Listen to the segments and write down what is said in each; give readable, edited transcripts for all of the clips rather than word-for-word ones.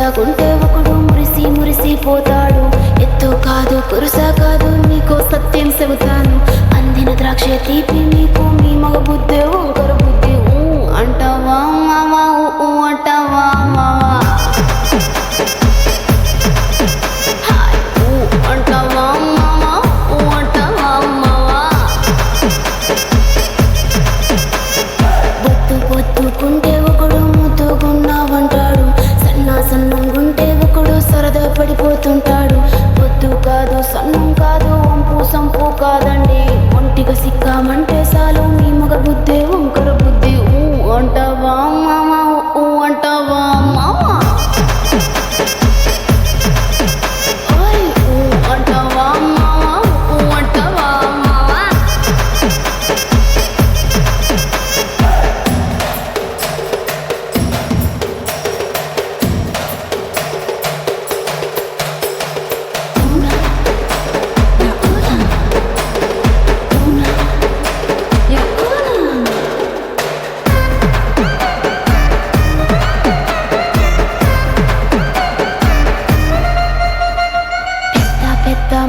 సొగసాగుంటే ఒకడు మురిసి మురిసిపోతాడు. ఎత్తు కాదు కురుసా కాదు నీకో సత్యం చెబుతాను. అందిన ద్రాక్ష తీపి నీకు మీ మగ బుద్ధి వంకర బుద్ధి. అంటావా మావా అంటావా మావా అంటావా మావా అంటావా మావా. బొత్తు పొత్తుకుంటే ఒకడు ముద్దుగున్నావంటాడు. సన్నా సన్నంగుంటే ఒకడు సరదా పడిపోతుంటాడు. పొద్దు కాదు సన్నం కాదు వంపు సంపు కాదండి. ఒంటిగా సిక్కామంటే చాలు మీ మగ బుద్ధి వంకర బుద్ధి. అంటావా మామా అంటావా మామా అంటావా మామా అంటావా మామా.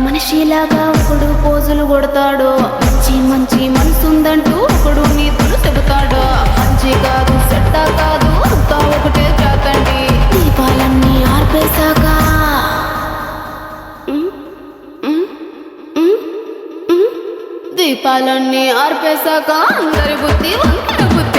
మనిషిలాగా ఒకడు పోజులు కొడతాడు. మంచి మంచి మనసుందంటూ ఒకడు నీతులు చెబుతాడు. మంచి కాదు చెడ్డ కాదు అంతా ఒకటే జాతండి. దీపాలన్నీ ఆర్పేశాక దీపాలన్నీ ఆర్పేశాక అందరి బుద్ధి వంకర బుద్ధి.